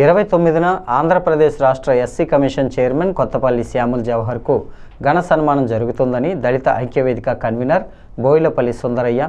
29న ఆంధ్రప్రదేశ్ రాష్ట్ర SC commission chairman Kothapalli Samuel జవహర్కు ఘన సన్మానం జరుగుతుందని దళిత ఐక్యవేదిక కన్వీనర్ బోయిలపల్లి సుందరయ్య,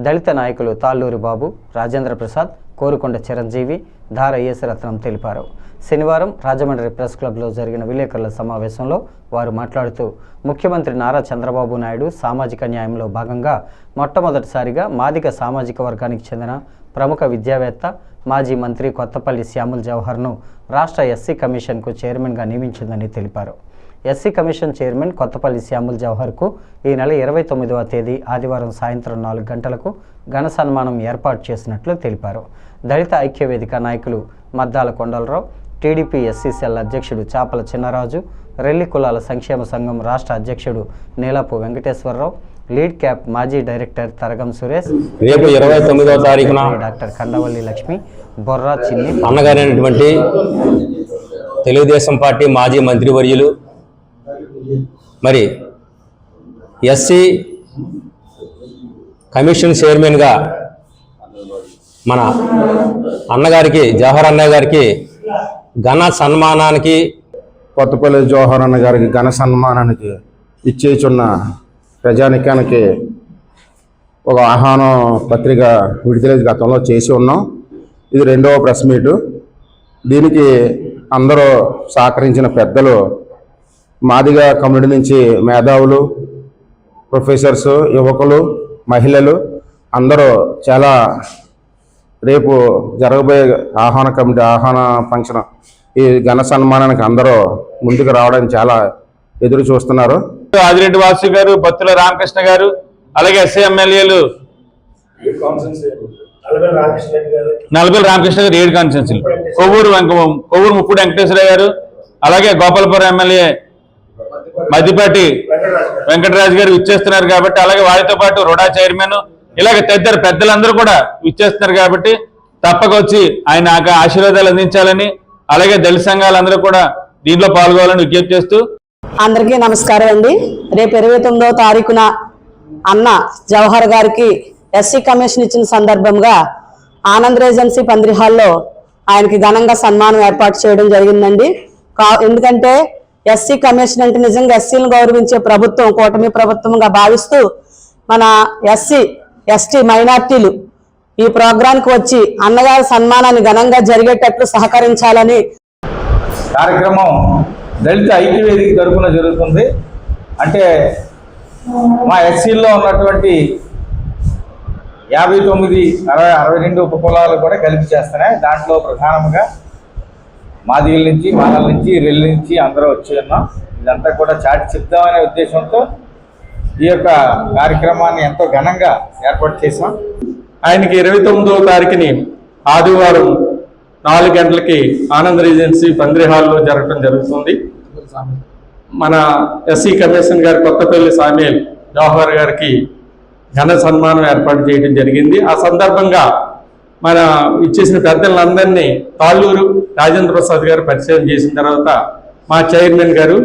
దళిత నాయకులు తాళ్ళూరి బాబు, రాజేంద్ర ప్రసాద్, కోరుకొండ చిరంజీవి, ధార యేసరత్నం తెలిపారు. శనివారం రాజమండ్రి ప్రెస్ క్లబ్లో జరిగిన విలేకరుల సమావేశంలో వారు మాట్లాడుతూ ముఖ్యమంత్రి నారా చంద్రబాబు నాయుడు సామాజిక న్యాయంలో భాగంగా మొట్టమొదటిసారిగా మాదిగ సామాజిక వర్గానికి చెందిన ప్రముఖ విద్యావేత్త, మాజీ మంత్రి కొత్తపల్లి శ్యాముల్ జవహర్ను రాష్ట్ర ఎస్సీ కమిషన్కు చైర్మన్గా నియమించిందని తెలిపారు. SC commission chairman Kothapalli Samuel జవహర్కు ఈ నెల 29వ తేదీ ఆదివారం సాయంత్రం 4 గంటలకు ఘన సన్మానం ఏర్పాటు చేసినట్లు తెలిపారు. దళిత ఐక్యవేదిక నాయకులు Maddala Kondalarao, TDP SC cell అధ్యక్షుడు చాపల చిన్నరాజు, రెల్లి కులాల సంక్షేమ సంఘం రాష్ట్ర అధ్యక్షుడు నీలపు వెంకటేశ్వరరావు, లీడ్ క్యాప్ మాజీ డైరెక్టర్ తరగం సురేష్, రేపు 29వ తారీఖున డాక్టర్ కండవల్లి లక్ష్మి, బొర్రా చిన్ని అన్నగారైనటువంటి తెలుగుదేశం పార్టీ మాజీ మంత్రివర్యులు, మరి ఎస్సీ కమిషన్ చైర్మన్గా మన అన్నగారికి, జవహర్ అన్నయ్య గారికి ఘన సన్మానానికి, కొత్తపల్లి జవహర్ అన్న గారికి ఘన సన్మానానికి ఇచ్చేచున్న ప్రజానికానికి ఒక ఆహ్వాన పత్రిక విడుదల గతంలో చేసి ఉన్నాం. ఇది 2వ ప్రెస్ మీటు. దీనికి అందరూ సహకరించిన పెద్దలు, మాదిగ కమ్యూనిటీ నుంచి మేధావులు, ప్రొఫెసర్స్, యువకులు, మహిళలు అందరూ చాలా రేపు జరగబోయే ఆహ్వాన ఫంక్షన్ ఈ ఘన సన్మానానికి అందరూ ముందుకు రావడానికి చాలా ఎదురు చూస్తున్నారు. ఆదిరెడ్డి వాసు గారు, బత్తుల రామకృష్ణ గారు, అలాగే ఎస్సీ ఎమ్మెల్యేలు నలబెల్లి రామకృష్ణ గారు, 7 కాన్స్టిట్యూన్సీలు, కొవ్వూరు ముప్పుడు వెంకటేశ్వర గారు, అలాగే గోపాలపురం ఎమ్మెల్యే మద్దిపాటి వెంకటరాజు గారు ఇచ్చేస్తున్నారు కాబట్టి, అలాగే వారితో పాటు రుడా చైర్మన్, ఇలాగ తదితర పెద్దలందరూ కూడా ఇచ్చేస్తున్నారు కాబట్టి తప్పక వచ్చి ఆయన ఆశీర్వాదాలు అందించాలని, అలాగే దళిత సంఘాలందరూ కూడా దీంట్లో పాల్గొవాలని విజ్ఞప్తి చేస్తూ, అందరికీ నమస్కారం అండి. రేపు 29వ తారీఖున అన్న జవహర్ గారికి ఎస్సీ కమిషన్ ఇచ్చిన సందర్భంగా ఆనంద్ రెజెన్సీ పందిరి హాల్లో ఆయనకి ఘనంగా సన్మానం ఏర్పాటు చేయడం జరిగిందండి. ఎందుకంటే ఎస్సీ కమిషన్ అంటే నిజంగా ఎస్సీలను గౌరవించే ప్రభుత్వం, కూటమి ప్రభుత్వంగా భావిస్తూ మన ఎస్సీ ఎస్టీ మైనార్టీలు ఈ ప్రోగ్రాంకి వచ్చి అన్నగారి సన్మానాన్ని ఘనంగా జరిగేటట్లు సహకరించాలని కార్యక్రమం దళిత ఐక్యవేదిక తరఫున జరుగుతుంది. అంటే మా ఎస్సీల్లో ఉన్నటువంటి 59, 62 ఉపకులాలు కూడా కలిపి చేస్తున్నాయి. దాంట్లో ప్రధానంగా మాదిగల నుంచి, మాలల నుంచి, రెల్లి నుంచి అందరూ వచ్చి ఉన్నాం. ఇదంతా కూడా చాటి చెప్దామనే ఉద్దేశంతో ఈ యొక్క కార్యక్రమాన్ని ఎంతో ఘనంగా ఏర్పాటు చేసాం. ఆయనకి 29వ తారీఖుని ఆదివారం 4 గంటలకి ఆనంద్ రెజెన్సీ పందిరి హాల్లో జరగడం జరుగుతుంది. మన ఎస్సీ కమిషన్ గారు కొత్తపల్లి శ్యాముల్ జవహర్ గారికి ఘన సన్మానం ఏర్పాటు చేయడం జరిగింది. ఆ సందర్భంగా మన ఇచ్చేసిన పెద్దలందరినీ తాళ్ళూరు రాజేంద్ర ప్రసాద్ గారు పరిచయం చేసిన తర్వాత మా చైర్మన్ గారు